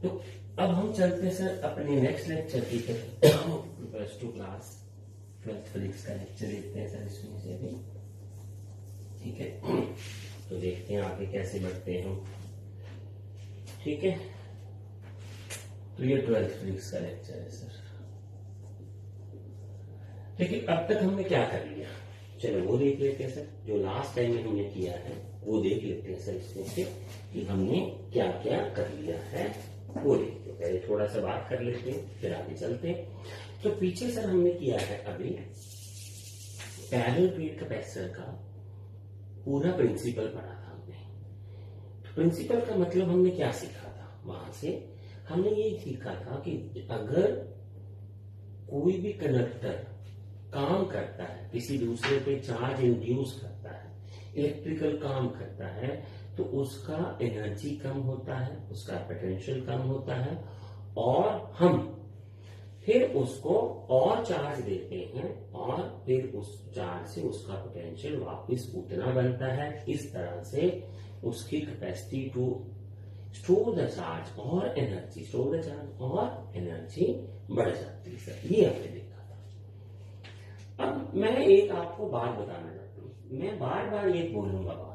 तो अब हम चलते सर अपने नेक्स्ट लेक्चर की plus two class 12th physics का लेक्चर देखते हैं सर इसमें से भी। ठीक है, तो देखते हैं आगे कैसे बढ़ते हैं हम। ठीक है, तो ये 12th फिजिक्स का लेक्चर है सर। लेकिन अब तक हमने क्या कर लिया, चलो वो देख लेते हैं सर। जो लास्ट टाइम में हमने किया है वो देख लेते हैं सर इसमें से कि हमने क्या क्या कर लिया है वो देखते हैं। पहले थोड़ा सा बात कर लेते हैं फिर आगे चलते हैं। तो पीछे सर हमने किया है अभी पैरेलल प्लेट कैपेसिटर का पूरा प्रिंसिपल पढ़ा था हमने। तो प्रिंसिपल का मतलब हमने क्या सीखा था, वहां से हमने ये सीखा था कि अगर कोई भी कंडक्टर काम करता है, किसी दूसरे पे चार्ज इंड्यूस करता है, इलेक्ट्रिकल काम करता है, तो उसका एनर्जी कम होता है, उसका पोटेंशियल कम होता है, और हम फिर उसको और चार्ज देते हैं और फिर उस चार्ज से उसका पोटेंशियल वापस उतना बनता है। इस तरह से उसकी capacity to store the charge और एनर्जी, स्टोर द चार्ज और एनर्जी बढ़ जाती है सर। ये हमने देखा था। अब मैं एक आपको बात बताना चाहता हूँ, मैं बार बार ये बोलूंगा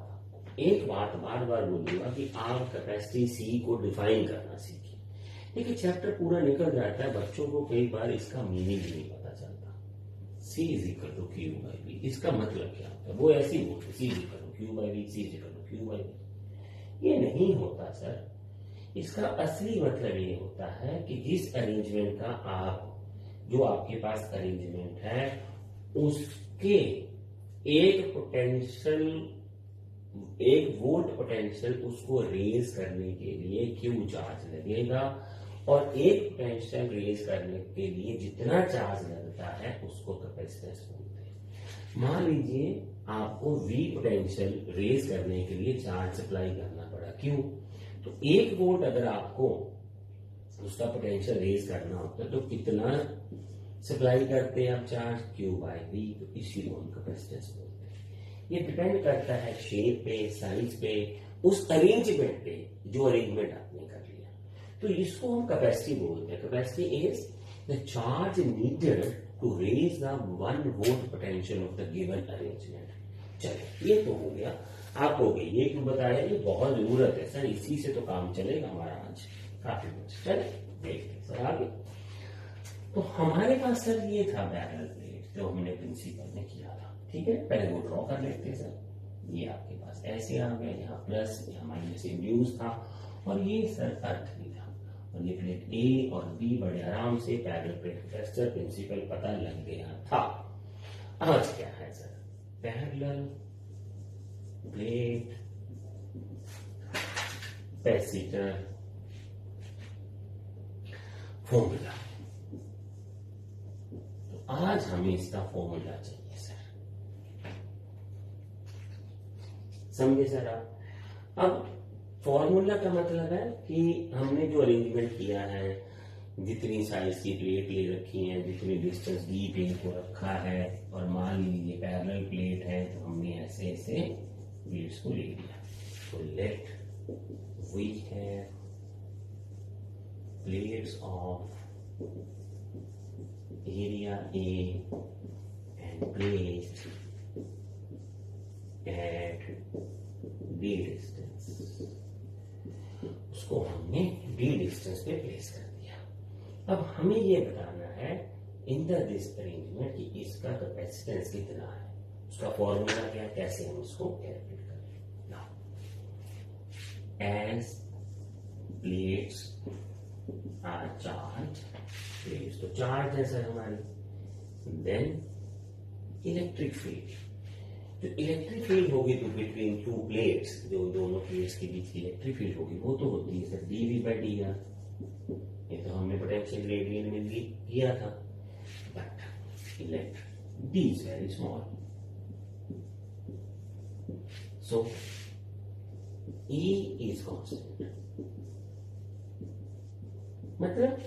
एक बात बार बार बोलूंगा कि आप कैपेसिटी सी को डिफाइन करना सीखिए। देखिए चैप्टर पूरा निकल जाता है, बच्चों को कई बार इसका मीनिंग नहीं पता चलता। C is equal to Q by V, इसका मतलब क्या होता है, वो ऐसे ही बोलते C is equal to Q by V, C is equal to Q by V. ये नहीं होता सर। इसका असली मतलब ये होता है कि जिस अरेंजमेंट का जो आपके पास अरेंजमेंट है उसके एक पोटेंशियल, एक वोल्ट पोटेंशियल उसको रेज करने के लिए क्यू चार्ज लगेगा, और एक पोटेंशियल रेज करने के लिए जितना चार्ज लगता है उसको कैपेसिटेंस बोलते हैं। मान लीजिए आपको V पोटेंशियल रेज करने के लिए चार्ज सप्लाई करना पड़ा, क्यों? तो 1 वोल्ट अगर आपको उसका पोटेंशियल रेज करना होता है तो कितना सप्लाई करते हैं आप चार्ज, क्यू बाई वी। तो इसी को हम कैपेसिटेंस बोलते हैं। ये डिपेंड करता है शेप पे, साइज पे, उस अरेंजमेंट पे जो अरेंजमेंट आपने कर लिया। तो इसको हम कैपेसिटी बोलते हैं। Capacity is the charge needed to raise the 1 volt potential of the given arrangement. चलो ये तो हो गया, आप हो गई। ये क्यों बताया, ये बहुत जरूरत है सर, इसी से तो काम चलेगा हमारा आज काफी कुछ। चले देखते सर आगे। तो हमारे पास सर ये था पैरेलल प्लेट जो हमने प्रिंसिपल में किया था। ठीक है, पहले वो ड्रॉ कर लेते हैं सर। ये आपके पास ऐसे आ गया, यहाँ प्लस यहाँ माइनस इंड्यूस था, और ये सर अर्थ भी था, और ये प्लेट ए और बी बड़े आराम से पैरेलल प्लेट कैपेसिटर प्रिंसिपल पता लग गया था। आज क्या है sir, parallel plate capacitor formula. तो आज हमें इसका फॉर्मूला चाहिए सर, समझे सर आप। अब फॉर्मूला का मतलब है कि हमने जो अरेंजमेंट किया है, जितनी साइज की प्लेट ले रखी है, जितनी डिस्टेंस डी पे को रखा है, और मान लीजिए पैरेलल प्लेट है तो हमने ऐसे ऐसे प्लेट्स को ले लिया। तो let we have plates of area A and placed at D distance, उसको हमने D डिस्टेंस पे प्लेस कर दिया। अब हमें ये बताना है इन दिस अरेंजमेंट कि इसका कैपेसिटेंस कितना है, उसका फॉर्मूला क्या, कैसे हम उसको कैलकुलेट करें। Now as plates are charge, तो चार्ज है सर हमारी, देन इलेक्ट्रिक फील्ड। जो इलेक्ट्रिक फील्ड होगी तो बिटवीन टू प्लेट्स, जो दोनों प्लेट्स के बीच की इलेक्ट्रिक फील्ड होगी वो तो होती है sir DV by D R. ये तो हमने पोटेंशियल ग्रेडियंट में भी किया था, but electric D is very small, so E is constant. मतलब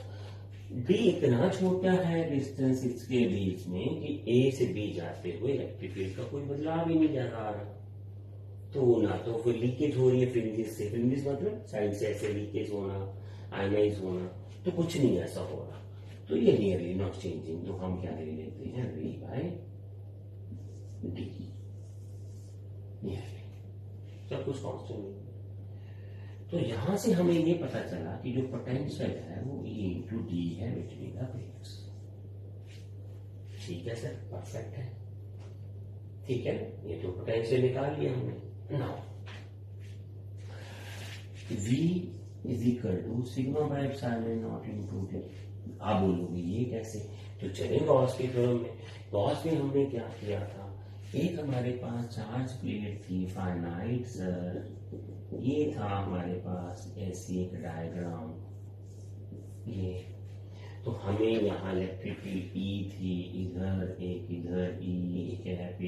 डी इतना छोटा है डिस्टेंस इसके बीच में कि ए से बी जाते हुए इलेक्ट्रिक फील्ड का कोई बदलाव ही नहीं जा रहा। तो ना तो फिर लीकेज हो रही है फ्रिंजेस से, फ्रिंजेस मतलब साइड से ऐसे लीकेज होना, आयनाइज होना, तो कुछ नहीं ऐसा हो रहा, तो ये नियरली नॉट चेंजिंग, तो हम क्या ले लेते हैं V बाय डी, नियरली सब कुछ कांस्टेंट नहीं। तो यहां से हमें ये पता चला कि जो पोटेंशियल है वो E इंटू डी है बिटवीन द प्लेट्स। ठीक है सर, परफेक्ट है, ठीक है, ये तो पोटेंशियल निकाल लिया हमने। Now V is equal to sigma by epsilon not into D. आप बोलोगे ये कैसे, तो चले गॉस के थ्योरम में। गॉस में हमने क्या किया था, एक हमारे पास चार्ज प्लेट थी फाइनाइट सर, ये था हमारे पास ऐसी एक डायग्राम, ये तो हमें यहाँ इलेक्ट्रिक फील्ड E थी, इधर एक इधर E, cap A,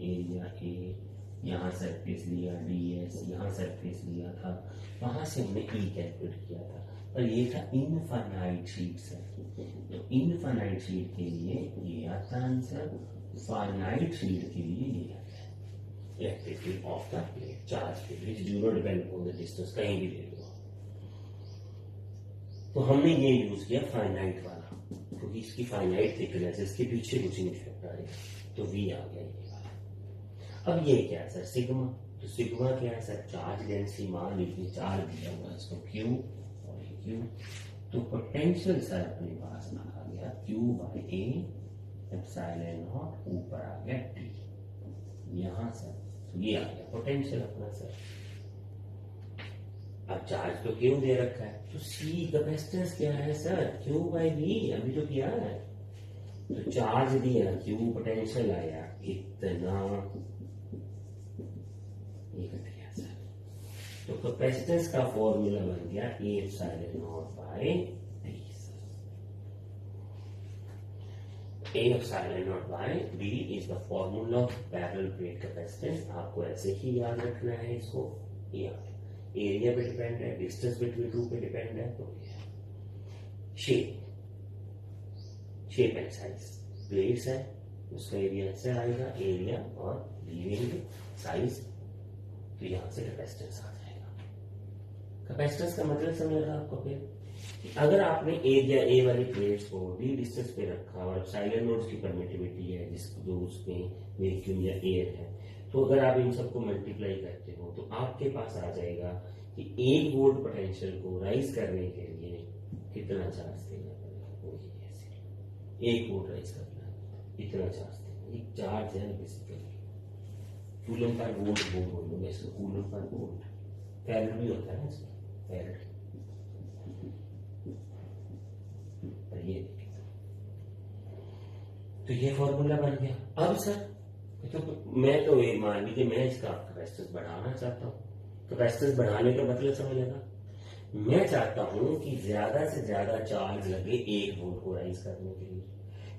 area A, यहाँ सरफेस लिया ds, यहाँ सरफेस लिया था, वहां से हमने E कैलकुलेट किया था, पर ये था इनफाइनाइट शीट सर। तो इनफाइनाइट शीट के लिए ये आता आंसर, फाइनाइट शीट के लिए ये आता है electric field of the plate, charge plate which do not depend on the distance, कहीं भी ले लो। तो हमने ये यूज किया फाइनाइट वाला, क्योंकि इसकी फाइनाइट थिकनेस, इसके पीछे कुछ नहीं इफेक्ट आएगा, तो V आ गया ये वाला। अब ये क्या है सर, सिग्मा, तो सिग्मा क्या है सर, चार्ज डेंसिटी, मान लीजिए चार्ज दिया हुआ इसको Q और ये Q, तो पोटेंशियल सर अपने पास आ गया Q by A epsilon not, ऊपर आ गया T, यहां सर, तो ये आ गया पोटेंशियल अपना सर। अब चार्ज तो क्यों दे रखा है, तो C कैपेसिटेंस क्या है सर, Q बाई V, अभी तो किया है, तो चार्ज दिया Q, पोटेंशियल आया इतना, ये कट गया सर, तो कैपेसिटेंस का फॉर्मूला बन गया A epsilon not by D sir. A epsilon not by D is the formula of parallel plate capacitance, आपको ऐसे ही याद रखना है इसको, याद, एरिया पे डिपेंड है, डिस्टेंस बिटवीन टू पे डिपेंड है, तो shape, shape and size, plates है उसका एरिया से आएगा, एरिया और लीविंग साइज, तो यहां से कैपेसिटेंस आ जाएगा। कैपेसिटेंस का मतलब समझ रहा आपको, फिर अगर आपने एरिया ए वाली प्लेट्स को डी डिस्टेंस पे रखा और एप्सिलॉन नोट की परमिटिविटी है जिसको, जो उसमें वैक्यूम या एयर है, तो अगर आप इन सबको मल्टीप्लाई करते हो तो आपके पास आ जाएगा कि 1 वोल्ट पोटेंशियल को राइज करने के लिए कितना चार्ज देना पड़ेगा, ऐसे 1 वोल्ट राइज करना है, इतना चार्ज देना, एक चार्ज है बेसिकली, कूलम पर वोल्ट बोल लो इसको, कूलम पर वोल्ट, फैरेड भी होता है इसमें, फैरेड, ये तो ये फॉर्मूला बन गया। अब सर तो मैं तो ये मान लीजिए मैं इसका कैपेसिटेंस बढ़ाना चाहता हूँ, कैपेसिटेंस बढ़ाने का मतलब समझ लगा, मैं चाहता हूं कि ज्यादा से ज्यादा चार्ज लगे 1 वोल्ट को राइज करने के लिए,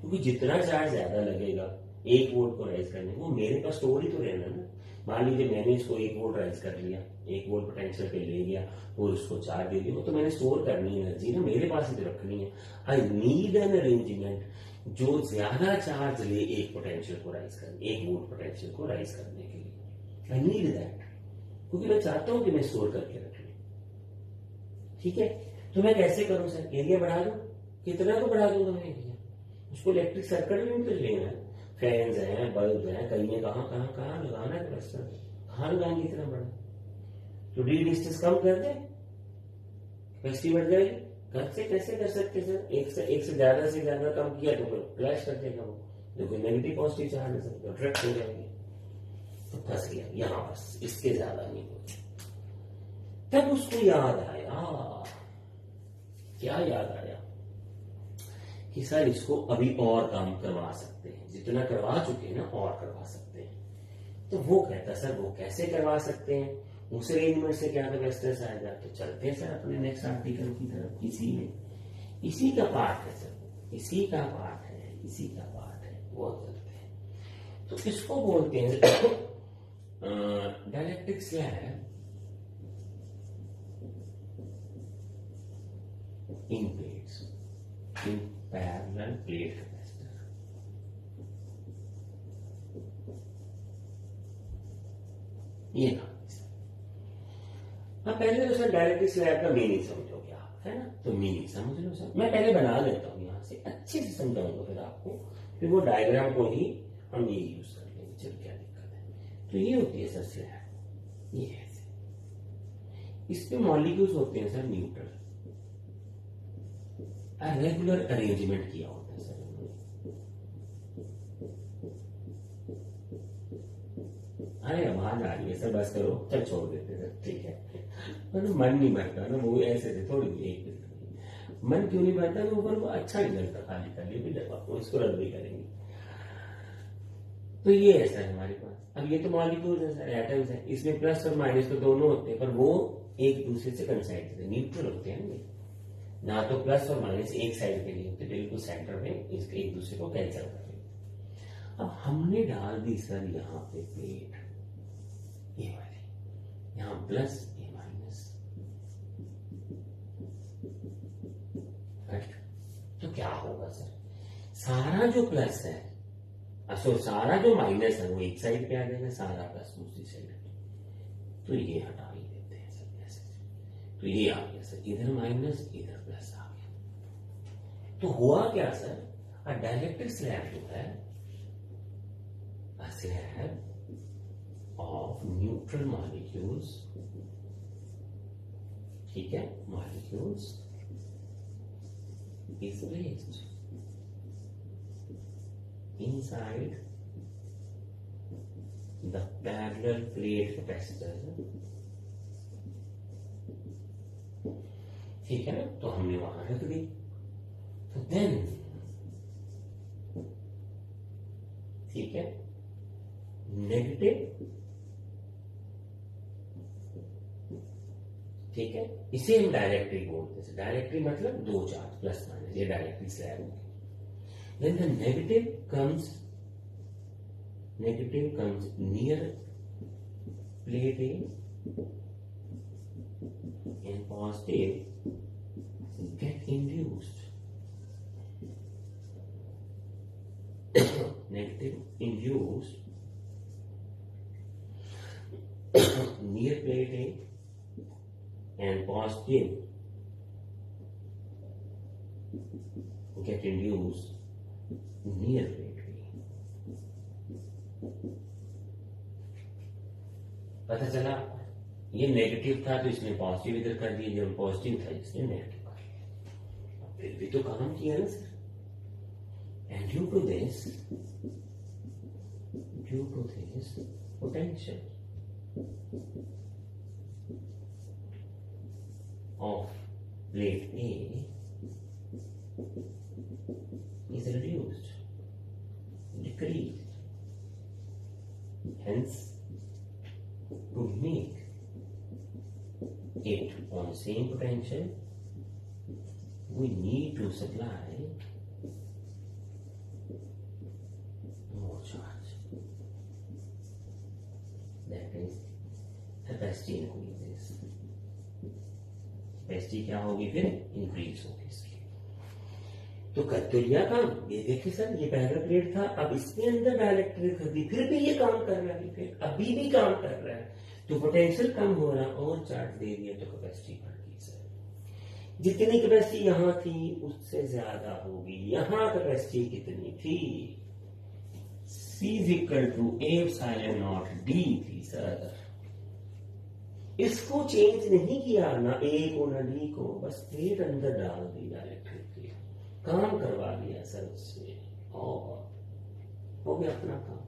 क्योंकि जितना चार्ज ज्यादा लगेगा 1 वोल्ट को राइज करने, वो मेरे पास स्टोर ही तो रहना ना। मान लीजिए मैंने इसको 1 वोल्ट राइज कर लिया, 1 वोल्ट पोटेंशियल पे ले गया और उसको चार्ज दे दिया, तो मैंने स्टोर करनी एनर्जी ना, मेरे पास ही तो रखनी है। आई नीड एन अरेंजमेंट जो ज्यादा चार्ज ले 1 पोटेंशियल को राइज करने, 1 वोल्ट पोटेंशियल को राइज करने के लिए, आई नीड दैट, क्योंकि मैं चाहता हूं कि मैं स्टोर करके रख लूं। ठीक है, तो मैं कैसे करूं सर, एरिया बढ़ा दूं, कितना तो बढ़ा दूंगा मैं एरिया, उसको इलेक्ट्रिक सर्किट में भी तो लेना है, फैंस हैं, बल्ब हैं, कहीं में कहां कहां कहां लगाना है कैपेसिटर, कहां लगाएंगे इतना बड़ा, तो डी डिस्टेंस कम कर दे, कैपेसिटी बढ़ जाएगी। घर से कैसे कर सकते सर, एक से ज्यादा कम किया तो फिर क्लैश कर देगा वो, देखो नेगेटिव पॉजिटिव चार्ज है सर, अट्रैक्ट हो जाएंगे, तो फंस गया यहां, बस इसके ज्यादा नहीं होगा। तब उसको याद आया, क्या याद आया कि सर इसको अभी और कम करवा सकते हैं, जितना करवा चुके हैं ना और करवा सकते हैं। तो वो कहता सर वो कैसे करवा सकते हैं, उस अरेंजमेंट से क्या कैपेसिटेंस आएगा। तो चलते हैं सर अपने नेक्स्ट आर्टिकल की तरफ, इसी का पार्ट है सर, इसी का पार्ट है, वो चलते हैं। तो इसको बोलते हैं डायलेक्ट्रिक्स क्या है, in plates, in parallel plate capacitor. ये काम है सर। अब पहले तो सर डायरेक्ट स्लैब का मीनिंग समझोगे आप, है ना, तो मीनिंग समझ लो सर। मैं पहले बना देता हूँ यहाँ से, अच्छे से समझाऊंगा फिर आपको, फिर वो डायग्राम को ही हम ये यूज कर लेंगे। चलो क्या दिक्कत है। तो ये होती है सर स्लैब, ये है। इसमें मॉलिक्यूल्स होते हैं सर न्यूट्रल, रेगुलर अरेंजमेंट किया होता है सर। अरे आवाज आ रही है सर, बस करो, चल छोड़ देते सर, ठीक है। मतलब मन नहीं भरता ना, वो ऐसे थे थोड़ी एक मन क्यों नहीं भरता, तो ऊपर वो अच्छा नहीं लगता खाली खाली भी, जब आपको इसको रद्द भी करेंगे। तो ये है सर हमारे पास। अब ये तो मॉलिक्यूल्स है सर, एटम्स है, इसमें प्लस और माइनस तो दोनों होते हैं, पर वो एक दूसरे से कंसाइड न्यूट्रल होते हैं ना, तो प्लस और माइनस एक साइड के लिए होते, बिल्कुल सेंटर में इसके एक दूसरे को कैंसिल कर रहे। अब हमने डाल दी सर यहाँ पे प्लेट, ये वाली, यहाँ प्लस ये माइनस, राइट। तो क्या होगा सर, सारा जो प्लस है, सारा जो माइनस है वो एक साइड पे आ जाएगा, सारा प्लस दूसरी साइड। तो ये हटा ही देते हैं सर ऐसे। तो ये आ गया सर, इधर माइनस इधर प्लस आ गया। तो हुआ क्या सर, डाइलेक्ट्रिक स्लैब जो है, स्लैब ऑफ न्यूट्रल मॉलिक्यूल्स, ठीक है, molecules is placed inside the parallel plate capacitor, ठीक है ना। तो हमने वहां रख दी। तो देन ठीक है, नेगेटिव, ठीक है, इसे हम डायरेक्टरी बोलते हैं। डायरेक्टरी मतलब दो चार्ज प्लस माइनस, ये डायरेक्टरी स्लैब है। Then the negative comes near plate A and positive get induced. Negative induced near plate A and positive get induced near plate भी। पता चला, ये नेगेटिव था तो इसने पॉजिटिव इधर कर दिया, जब पॉजिटिव था इसने नेगेटिव कर दिया। फिर भी तो काम किया ना sir. And due to this potential of plate A is reduced, decreased. Hence, to make it on same potential, we need to supply more charge. That is capacity increases. Capacity क्या होगी फिर, इंक्रीज होगी इसकी। तो कर तो लिया काम। ये देखिए सर, ये पहला प्लेट था, अब इसके अंदर डायलेक्ट्रिक कर दी, फिर भी ये काम कर रहा है, फिर अभी भी काम कर रहा है। तो पोटेंशियल कम हो रहा, और चार्ज दे दिया तो कैपेसिटी बढ़ गई सर। जितनी कैपेसिटी यहां थी उससे ज्यादा होगी। यहां कैपेसिटी कितनी थी, C = A∪0D थी सर। इसको चेंज नहीं किया, ना A को ना D को, बस प्लेट अंदर डाल दी डायरेक्ट्रिक की, काम करवा दिया सर उससे, और हो गया अपना काम।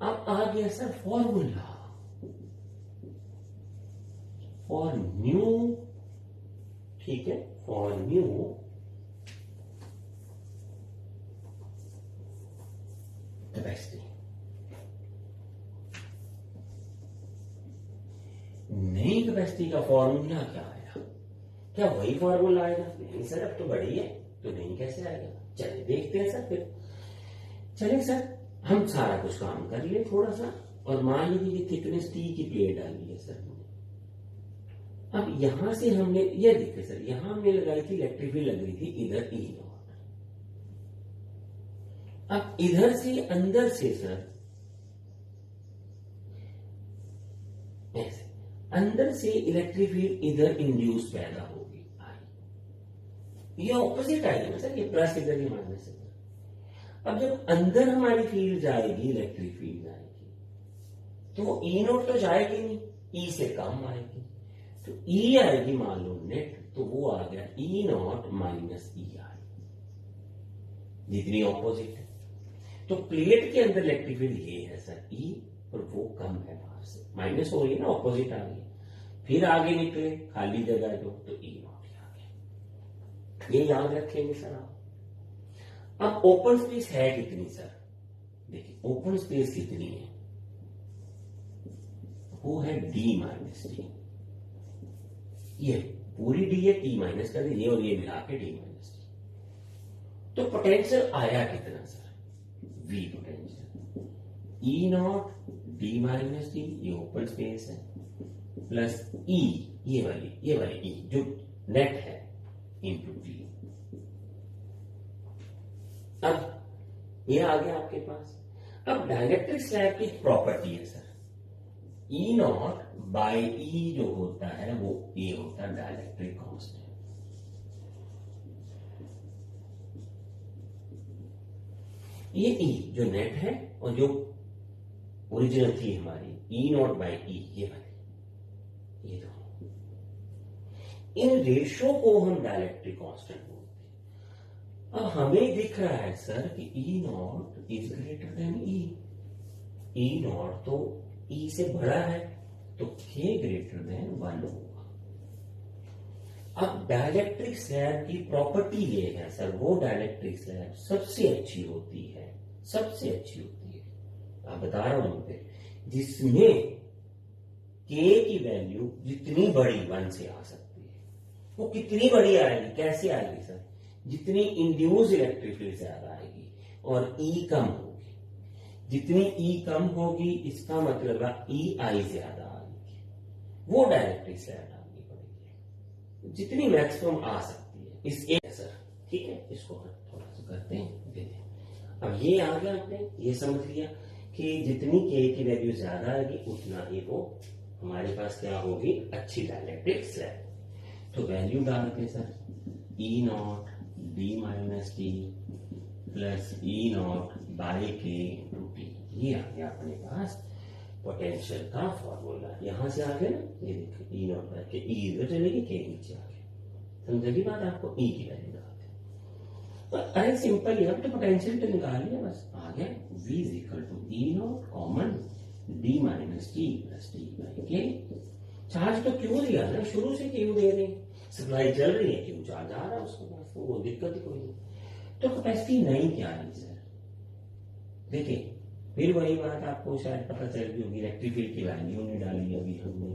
अब आ गया सर फॉर्मूला फॉर न्यू, ठीक है, फॉर न्यू कैपेसिटी। नई कैपेसिटी का फॉर्मूला क्या आया, क्या वही फॉर्मूला आएगा? नहीं सर, अब तो बड़ी है, तो नहीं कैसे आएगा? चलिए देखते हैं सर। फिर चलिए सर, हम सारा कुछ काम कर लिए थोड़ा सा, और मान लीजिए कि थिकनेस T की प्लेट डाली है सर। अब यहां से हमने ये देखिए सर, यहां हमने लगाई थी इलेक्ट्रिक फील्ड, लग रही थी इधर E नॉट। अब इधर से अंदर से सर अंदर से इलेक्ट्रिक फील्ड इधर इंड्यूस पैदा होगी, ये ऑपोजिट आएगी ना सर, ये प्लस इधर ही माइनस इधर। अब जब अंदर हमारी फील्ड जाएगी, इलेक्ट्रिक फील्ड जाएगी, तो वो ई नॉट तो जाएगी नहीं, ई से कम आएगी, तो ई आएगी मान लो नेट, तो वो आ गया ई नॉट माइनस ई आई, जितनी ऑपोजिट है। तो प्लेट के अंदर इलेक्ट्रिक फील्ड ये है सर ई, और वो कम है बाहर से, माइनस हो रही है ना, ऑपोजिट आ गई। फिर आगे निकले खाली जगह जो, तो ई नॉट आ गया, ये याद रखेंगे सर आप। अब ओपन स्पेस है कितनी सर, देखिए ओपन स्पेस कितनी है, वो है डी माइनस टी, ये पूरी डी है, टी माइनस कर दीजिए और ये मिला के डी माइनस टी। तो पोटेंशियल आया कितना sir, V potential, E not D minus T, ये ओपन स्पेस है, प्लस ई, ये वाली ई जो नेट है, इंटू टी। अब ये आ गया आपके पास। अब डाइलेक्ट्रिक स्लैब की प्रॉपर्टी है sir, E not by E जो होता है वो ये होता है डाइलेक्ट्रिक कांस्टेंट। ये ई जो नेट है और जो ओरिजिनल थी हमारी ई नॉट बाई ई, ये वाली, ये दोनों, इन रेशो को हम डाइलेक्ट्रिक कांस्टेंट बोलते हैं। अब हमें दिख रहा है सर कि E nought is greater than E nought तो ई से बड़ा है, तो के ग्रेटर देन 1 होगा। अब डाइलेक्ट्रिक स्लैब की प्रॉपर्टी ये है सर, वो डाइलेक्ट्रिक स्लैब सबसे अच्छी होती है, सबसे अच्छी होती है, आप बता रहा हूं पे, जिसमें के की वैल्यू जितनी बड़ी 1 से आ सकती है। वो कितनी बड़ी आएगी, कैसे आएगी सर, जितनी इंड्यूस इलेक्ट्रिक फील्ड ज्यादा आएगी और ई कम होगी। जितनी ई कम होगी इसका मतलब है ई आई ज्यादा आएगी, वो डायरेक्टली स्लैब डालनी पड़ेगी, जितनी मैक्सिमम आ सकती है इस एक सर। ठीक है, इसको थोड़ा सा करते हैं, देते हैं। अब ये आ गया, आपने ये समझ लिया कि जितनी के की वैल्यू ज्यादा आएगी उतना ही वो हमारे पास क्या होगी, अच्छी डाइलेक्ट्रिक स्लैब। तो वैल्यू डालते sir, E not D minus T plus E not by के इंटू टी, ये आ गया अपने पास पोटेंशियल का फॉर्मूला। यहां से आ गया ना, ये देखिए ई नॉट बाई के, ई इधर चलेगी, के नीचे आ गया, समझेगी बात आपको। ई की वैल्यू डालते हैं, अरे सिंपल ही, अब तो पोटेंशियल तो निकाल लिया, बस आ गया v is equal to E not common D minus T plus T by K. Charge तो क्यों दिया ना, शुरू से क्यों दे रहे, सप्लाई चल रही है, क्यों चार्ज आ रहा है उसके पास, वो दिक्कत ही कोई नहीं। तो कैपेसिटी नहीं क्या है सर, देखिए फिर वही बात आपको शायद पता चल गई होगी, इलेक्ट्रिक फील्ड की वैल्यू नहीं डाली अभी हमने,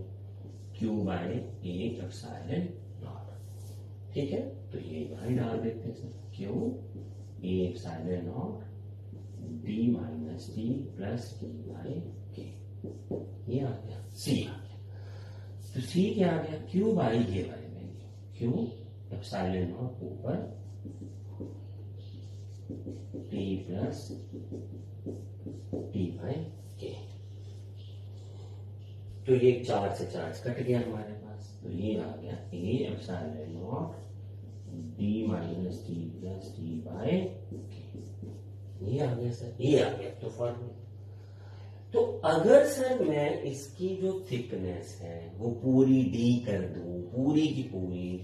Q by A epsilon not. ठीक है, तो ये वही डाल देते हैं sir, Q A epsilon not D minus T plus T by K, ये आ गया C आ गया। तो C क्या आ गया, Q बाई ये वाली वैल्यू, Q एप्सिलॉन नॉट ऊपर टी प्लस टी बाई के। तो ये चार्ज से चार्ज कट गया हमारे पास, तो ये आ गया ए epsilon not D minus T plus T by K, ये आ गया सर, ये आ गया तो फॉर्मूला। तो अगर सर मैं इसकी जो थिकनेस है वो पूरी डी कर दूं, पूरी की पूरी,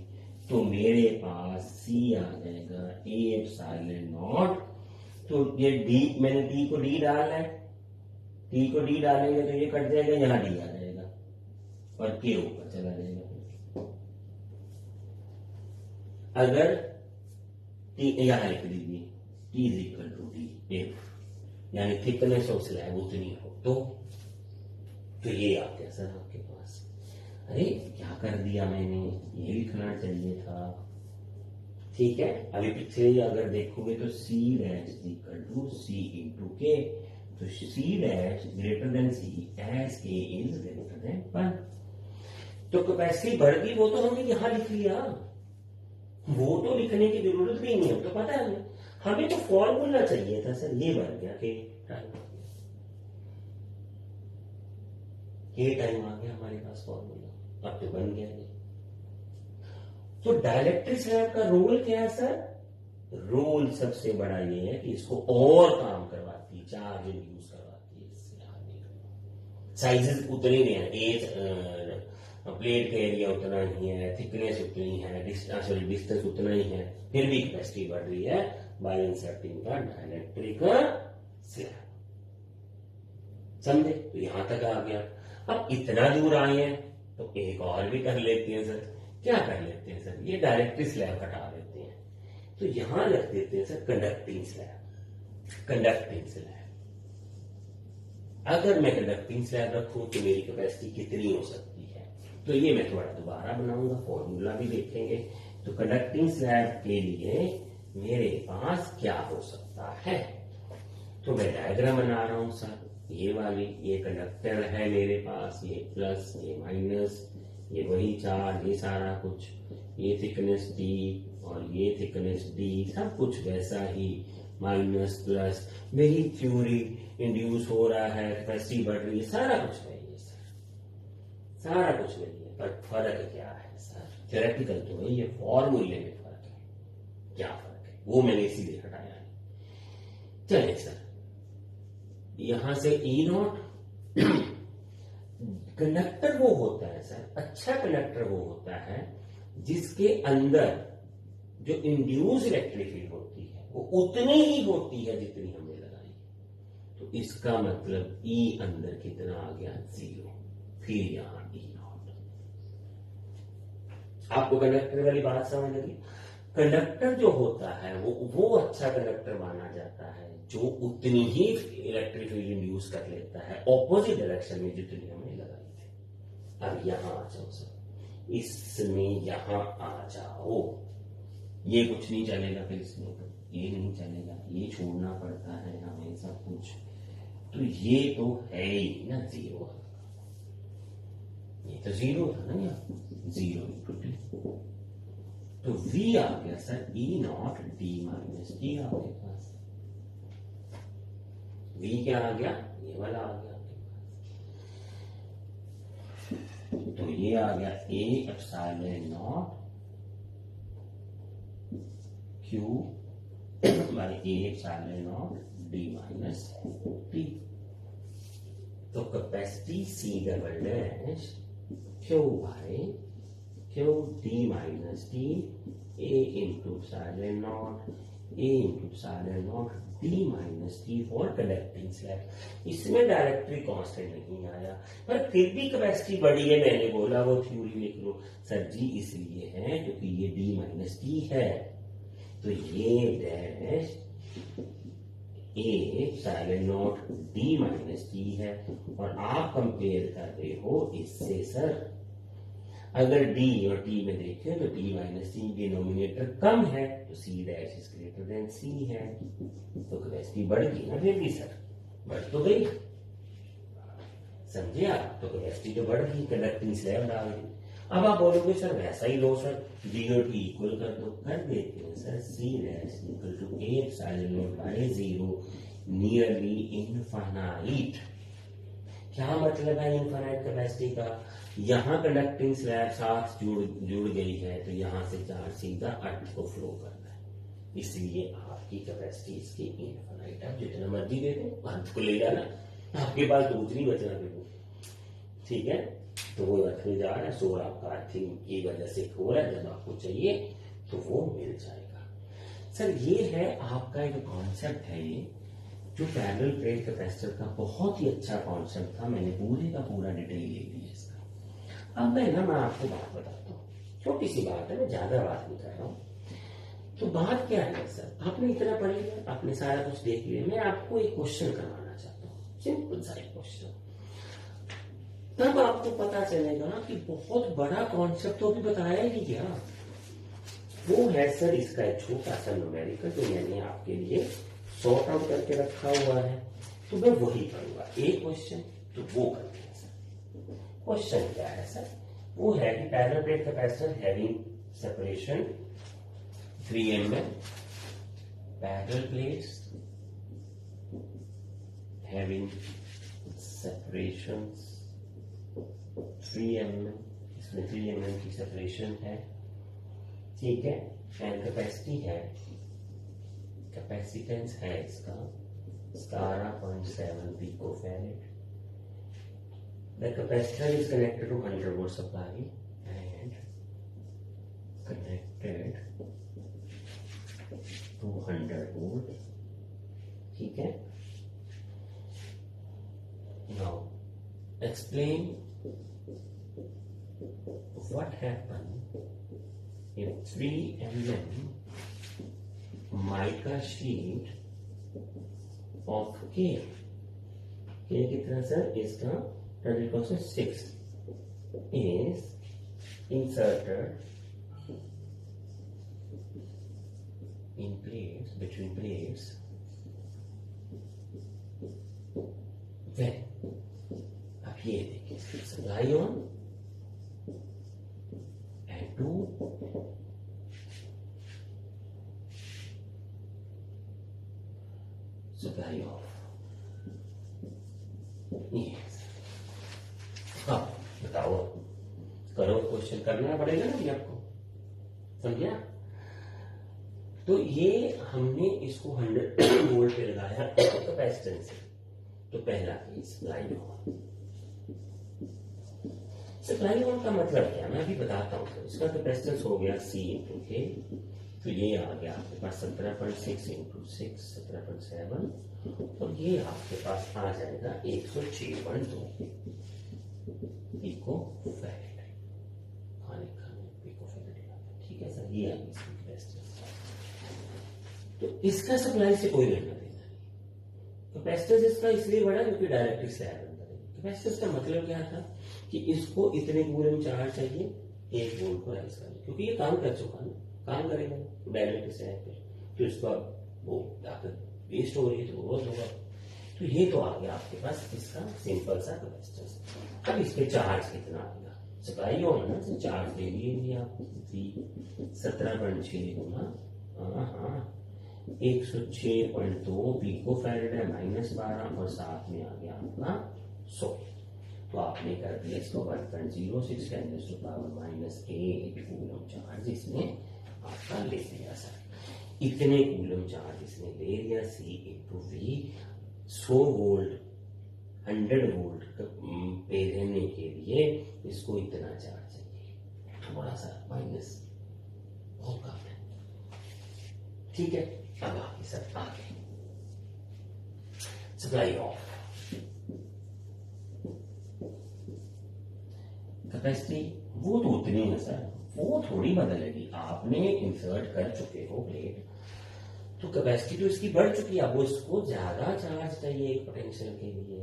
तो मेरे पास सी आ जाएगा ए एप्सिलॉन नॉट। तो ये डी, मैंने डी को डी डाला है, टी को डी डालेंगे तो ये कट जाएगा, यहां डी आ जाएगा और के ऊपर चला जाएगा। अगर टी यहां लिख दीजिए, T is equal to D F, यानी थिकनेस ऑफ स्लैब उतनी हो, तो ये आ गया सर आपके पास। अरे क्या कर दिया मैंने, ये लिखना चाहिए था। ठीक है, अभी पीछे अगर देखोगे तो C dash equal to C into K, तो C dash greater than C as K is greater than 1। तो कैपेसिटी बढ़ गई, वो तो हमने यहां लिख लिया, वो तो लिखने की जरूरत भी नहीं है, तो पता है हमें तो फॉर्मूला चाहिए था सर, ये बढ़ गया कि के टाइम आ गया हमारे पास फॉर्मूला, अब तो बन गया ये। तो डाइलेक्ट्रिक स्लैब का रोल क्या है सर? रोल सबसे बड़ा ये है कि इसको और काम करवाती है, चार्ज इंड्यूस करवाती है इससे आगे। साइजेस उतने ही हैं, एज प्लेट का एरिया उतना ही है, थिकनेस उतनी है, डिस्टेंस उतना ही है, फिर भी कैपेसिटी बढ़ रही है bye inserting the dielectric slab. समझे? तो यहां तक आ गया। अब इतना दूर आए हैं तो एक और भी कर लेते हैं सर। क्या कर लेते हैं सर? ये डायरेक्टली स्लैब हटा देते हैं, तो यहां रख देते हैं sir conducting slab. Conducting slab, अगर मैं कंडक्टिंग स्लैब रखूं तो मेरी कैपेसिटी कितनी हो सकती है? तो ये मैं थोड़ा दोबारा बनाऊंगा, फॉर्मूला भी देखेंगे। तो कंडक्टिंग स्लैब के लिए मेरे पास क्या हो सकता है? तो मैं डायग्राम बना रहा हूं सर, ये वाली, ये कंडक्टर है मेरे पास, ये प्लस, ये माइनस, ये वही चार्ज, ये सारा कुछ, ये थिकनेस डी और ये थिकनेस डी, सब कुछ वैसा ही, माइनस प्लस, मेरी थ्योरी इंड्यूस हो रहा है, कैपेसिटी बढ़ रही है, सारा कुछ वही है सर, सारा कुछ वही है। पर फर्क क्या है सर? थ्योरेटिकल तो वही है, फॉर्मूले में फर्क है। क्या फर्क है वो मैंने इसीलिए हटाया है। चलिए सर, यहां से ई नॉट, कंडक्टर वो होता है सर, अच्छा कंडक्टर वो होता है जिसके अंदर जो इंड्यूस इलेक्ट्रिक फील्ड होती है वो उतनी ही होती है जितनी हमने लगाई। तो इसका मतलब ई अंदर कितना आ गया? 0। फिर यहां ई नॉट। आपको कंडक्टर वाली बात समझ लगी? कंडक्टर जो होता है वो अच्छा कंडक्टर माना जाता है जो उतनी ही इलेक्ट्रिक फील्ड इंड्यूस कर लेता है ऑपोजिट डायरेक्शन में जितनी हमने लगाई थी। अब यहां आ जाओ सर, इसमें यहां आ जाओ, ये कुछ नहीं चलेगा, फिर इसमें तो ये नहीं चलेगा, ये छोड़ना पड़ता है हमें सब कुछ। तो ये तो है ही ना 0, ये तो 0 था ना, यहाँ 0 तो V आ गया sir E not D minus T आपके पास। V क्या आ गया? ये वाला आ गया आपके पास। तो ये आ गया A epsilon nought Q by A epsilon nought D minus T. तो capacity C double dash Q by Q D minus t A into epsilon nought A into epsilon nought D minus t for conducting slab. इसमें directly constant नहीं आया, पर फिर भी capacity बढ़ी है। मैंने बोला वो थ्योरी लिख लो सर जी, इसलिए है क्योंकि ये D माइनस टी है, तो ये dash A epsilon nought D minus T है। और आप कंपेयर कर रहे हो इससे सर, अगर D और T में देखें तो D माइनस टी डिनोमिनेटर कम है, तो C dash is greater than C है। तो कैपेसिटी बढ़ गई ना फिर भी सर, बढ़ तो गई, समझे आप? तो कैपेसिटी तो बढ़ गई, कंडक्टिंग स्लैब डाल दी। अब आप बोलोगे सर वैसा ही लो सर, D और T इक्वल कर दो, कर देते हैं sir. C dash equal to A epsilon not by 0 nearly infinite. क्या मतलब है इनफाइनाइट कैपेसिटी का? यहां कंडक्टिंग स्लैब साथ जुड़ गई है, तो यहां से चार्ज सीधा अर्थ को फ्लो करना है, इसलिए आपकी कैपेसिटी इसकी इनफाइनाइट। आप जितना मर्जी दे दो, अर्थ को ले जाना, आपके पास तो कुछ नहीं बचना फिर। ठीक है, तो वो अर्थ में जा रहा है, सोर आपका अर्थिंग की वजह से हो रहा है, जब आपको चाहिए तो वो मिल जाएगा। सर ये है आपका एक कॉन्सेप्ट है, ये जो पैरेलल प्लेट कैपेसिटर का बहुत ही अच्छा कॉन्सेप्ट था, मैंने पूरे का पूरा डिटेल ले लिया इसका। अब मैं आपको बात बताता हूँ, छोटी सी बात है, मैं ज्यादा बात नहीं कर रहा हूँ। तो बात क्या है सर, आपने इतना पढ़ लिया, आपने सारा कुछ देख लिया, मैं आपको एक क्वेश्चन करवाना चाहता हूँ, सिंपल सा एक क्वेश्चन। तब आपको पता चलेगा कि बहुत बड़ा कॉन्सेप्ट तो अभी बताया ही नहीं गया। वो है सर इसका एक छोटा सा न्यूमेरिकल जो मैंने आपके लिए सॉर्ट आउट करके रखा हुआ है, तो मैं वही करूंगा। एक क्वेश्चन तो वो करते हैं सर। क्वेश्चन क्या है सर? वो है कि parallel plate capacitor having separation 3 mm, parallel plates having separations 3 mm, इसमें 3 mm की सेपरेशन है, ठीक है। एंड कैपेसिटी है, कैपेसिटेंस है इसका 17.7 picofarad. The capacitor is connected to 100 volt supply and connected to 100 volt, ठीक है। Now explain what happened if 3 mm mica sheet of K कितना सर, इसका 20.6 is inserted in plates, between plates, when, अब ये देखिए, supply on and to supply off. हाँ बताओ, करो, क्वेश्चन करना पड़ेगा ना भी आपको, समझा। तो ये हमने इसको 100 वोल्ट पे लगाया कैपेसिटेंस से, तो पहला case supply on. Supply on का मतलब क्या, मैं अभी बताता हूँ। इसका कैपेसिटेंस हो गया C इंटू के, तो ये आ गया आपके पास 17.6 इंटू 6 17.7, और ये आपके पास आ जाएगा 106.2 पिकोफैरेड। ठीक है सर, ये आ गई इसकी कैपेसिटेंस। तो इसका सप्लाई से कोई लेना देना नहीं। कैपेसिटेंस इसका इसलिए बढ़ा क्योंकि डायरेक्टली स्लैब अंदर है। कैपेसिटेंस का मतलब क्या था कि इसको इतने कूलम चार्ज चाहिए 1 वोल्ट को राइज करने, क्योंकि ये काम कर चुका ना, काम करेगा डायरेक्टली स्लैब पे, तो इसका वो ताकत वेस्ट हो रही है तो वो होगा। तो ये तो आ गया आपके पास इसका सिंपल सा कैपेसिटेंस। अब इस पे चार्ज कितना आएगा, सप्लाई ऑन ना, तो चार्ज दे दिए आप 17.6 गुना 106.2 पिकोफैरेड है, -12, और साथ में आ गया आपका 100। तो आपने कर दिया इसको 1.06 10⁻⁸ कूलम चार्ज इसने आपका ले लिया सर। इतने कूलम चार्ज इसने ले लिया, C into V। 100 volt 100 volt पे रहने के लिए इसको इतना चार्ज चाहिए, थोड़ा सा माइनस, बहुत कम है, ठीक है। अब आगे सर, आगे सप्लाई ऑफ। कैपेसिटी वो तो उतनी है सर, वो थोड़ी बदलेगी। आपने इंसर्ट कर चुके हो प्लेट, तो कैपेसिटी तो इसकी बढ़ चुकी है, अब वो इसको ज्यादा चार्ज चाहिए पोटेंशियल के लिए,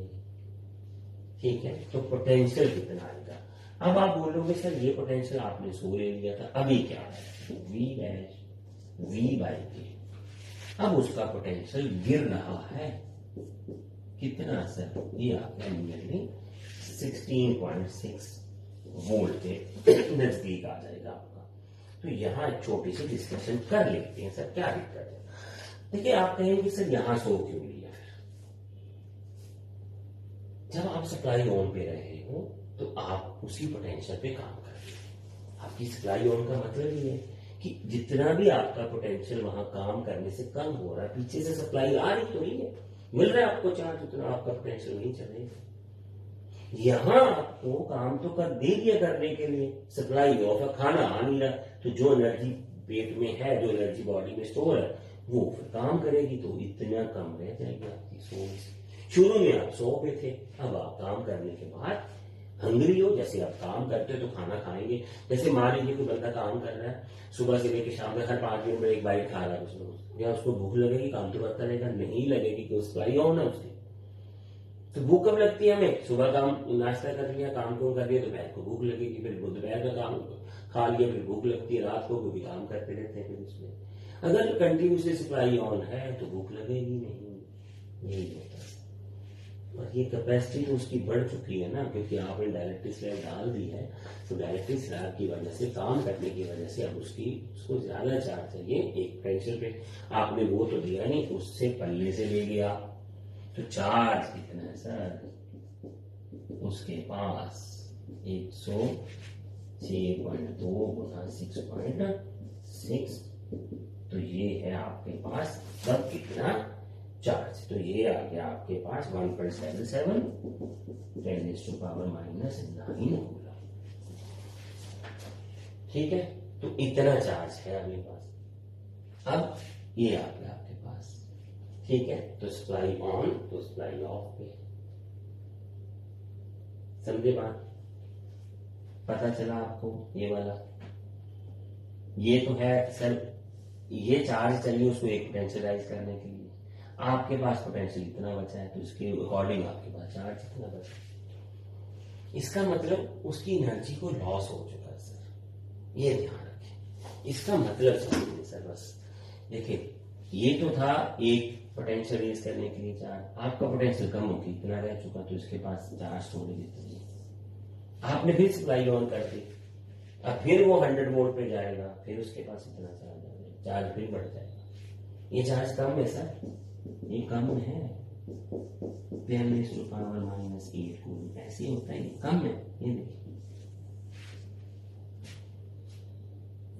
ठीक है। तो पोटेंशियल कितना आएगा, अब आप बोलोगे सर ये पोटेंशियल आपने 100 ले लिया था, अभी क्या है V/K। अब उसका पोटेंशियल गिर रहा है कितना सर, ये आपका नियरली 16.6 वोल्ट के नजदीक आ जाएगा आपका। तो यहां एक छोटी सी डिस्कशन कर लेते हैं सर, क्या दिक्कत है। देखिए आप कहेंगे सर यहां 100 क्यों लिया, जब आप सप्लाई ऑन पे रहे हो तो आप उसी पोटेंशियल पे काम कर रहे हो। आपकी सप्लाई ऑन का मतलब ये है कि जितना भी आपका पोटेंशियल वहां काम करने से कम हो रहा है, पीछे से सप्लाई आ रही तो ही है, मिल रहा है आपको चार्ज, उतना आपका पोटेंशियल नहीं चलेगा। यहां आपको काम तो कर दे दिया करने के लिए, सप्लाई ऑफ है, खाना आ नहीं रहा, तो जो एनर्जी पेट में है, जो एनर्जी बॉडी में स्टोर है, वो फिर काम करेगी, तो इतना कम रह जाएगी आपकी सोर्स। शुरू में आप 100 पे थे, अब आप काम करने के बाद हंग्री हो, जैसे आप काम करते हो तो खाना खाएंगे। जैसे मान लीजिए कोई बंदा काम कर रहा है, सुबह से लेकर शाम तक हर 5 मिनट में एक बाइट खा रहा है उसमें, या उसको भूख लगेगी, काम तो करता रहेगा, नहीं लगेगी कि सप्लाई ऑन है उसकी। तो भूख कब लगती है हमें, सुबह काम नाश्ता कर लिया, काम को कर लिया, दोपहर को भूख लगेगी, फिर दोपहर का काम खा लिया, फिर भूख लगती है रात को, भी काम करते रहते हैं। फिर उसमें अगर कंटिन्यूसली सप्लाई ऑन है तो भूख लगेगी नहीं, यही होता है। और ये कैपेसिटी तो उसकी बढ़ चुकी है ना, क्योंकि आपने डायरेक्टली स्लैब डाल दी है, तो डायरेक्टली स्लैब की वजह से, काम करने की वजह से अब उसको ज्यादा चार्ज चाहिए। एक पोटेंशियल पे आपने वो तो दिया नहीं, उससे पल्ले से ले लिया, तो चार्ज कितना है सर उसके पास 106.2 गुना 6.6, तो ये है आपके पास तब कितना चार्ज, तो ये आ गया आपके पास 1.77 10⁻⁻9 कूलम। ठीक है, तो इतना चार्ज है अपने पास। अब ये आ गया आपके पास, ठीक है, तो सप्लाई ऑन तो सप्लाई ऑफ पे, समझे बात, पता चला आपको ये वाला। ये तो है सर, ये चार्ज चाहिए उसको एक पोटेंशियलाइज करने के लिए, आपके पास पोटेंशियल इतना बचा है तो उसके अकॉर्डिंग आपके पास चार्ज इतना बचा। इसका मतलब उसकी एनर्जी को लॉस हो चुका है सर, ये ध्यान रखें, इसका मतलब समझिए सर। बस देखिए, ये तो था एक पोटेंशियल रेज करने के लिए चार्ज, आपका पोटेंशियल कम होगी, इतना रह चुका, तो इसके पास चार्ज स्टोरेज इतनी है। आपने फिर सप्लाई ऑन कर दी, अब फिर वो 100 वोल्ट पे जाएगा, फिर उसके पास इतना चार्ज आ जाएगा, चार्ज फिर बढ़ जाएगा। ये चार्ज कम है सर, ये कम है 10⁻⁻8 कूलम, ऐसे ही होता है, ये कम है। ये देखिए,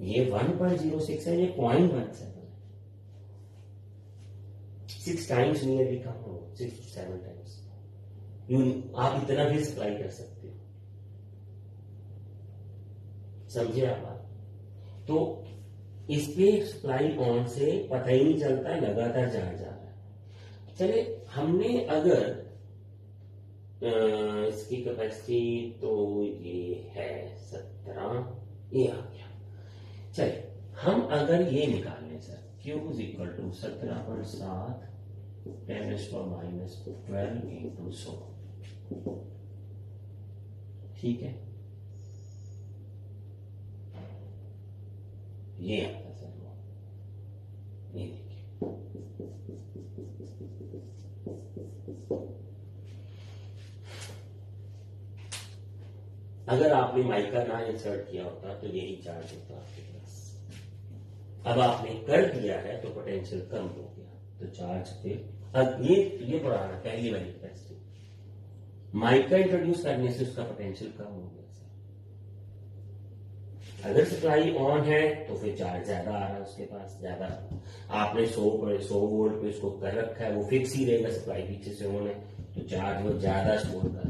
ये 1.06 है, ये 0.17 है, 6 टाइम्स नियरली कम हो, 6 to 7 टाइम्स। आप इतना भी सप्लाई कर सकते हो, समझे आप बात। तो इस पे सप्लाई ऑन से पता ही नहीं चलता, लगातार चार्ज आ रहा है। चले, हमने अगर इसकी कैपेसिटी तो ये है 17, ये आ गया। चलिए, हम अगर ये निकाल लें सर, Q = 17.7 10⁻⁻12 into 100, ठीक है, ये आता सर, ये देखिए, अगर आपने माइका ना इंसर्ट किया होता तो यही चार्ज होता आपके पास। अब आपने कर दिया है तो पोटेंशियल कम हो गया, तो चार्ज पे अब ये पुराना पहली वाली कैपेसिटी, माइका इंट्रोड्यूस करने से उसका पोटेंशियल कम हो गया सर। अगर सप्लाई ऑन है तो फिर चार्ज ज्यादा आ रहा है उसके पास, ज्यादा आपने 100 वोल्ट पे उसको कर रखा है, वो फिक्स ही रहेगा, सप्लाई पीछे से ऑन है तो चार्ज वो ज्यादा स्टोर कर रहा है।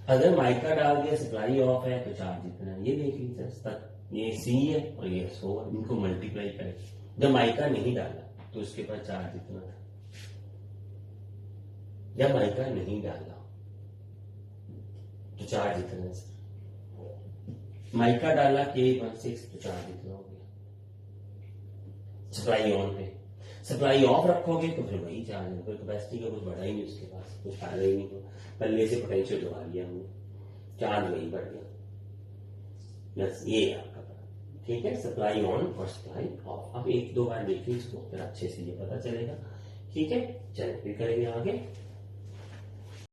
अगर माइका डाल दिया, सप्लाई ऑफ है, तो चार्ज इतना, ये देख लीजिए सर, ये C है और ये 100 है, इनको मल्टीप्लाई करें। जब माइका नहीं डाला तो उसके पास चार्ज इतना था, जब माइका नहीं डाला तो चार्ज इतना है सर, माइका डाला K16 तो चार्ज इतना हो गया। सप्लाई ऑन पे, सप्लाई ऑफ रखोगे तो फिर वही चार्ज है, फिर कैपेसिटी का कुछ बढ़ा ही नहीं उसके पास, कुछ फायदा ही नहीं हुआ, पल्ले से पोटेंशियल बढ़ा लिया हमने, चार्ज वही बढ़ गया। बस ये आपका पता, ठीक है, सप्लाई ऑन और सप्लाई ऑफ। अब 1-2 बार देखिए इसको, फिर अच्छे से ये पता चलेगा, ठीक है। चलिए फिर करेंगे आगे।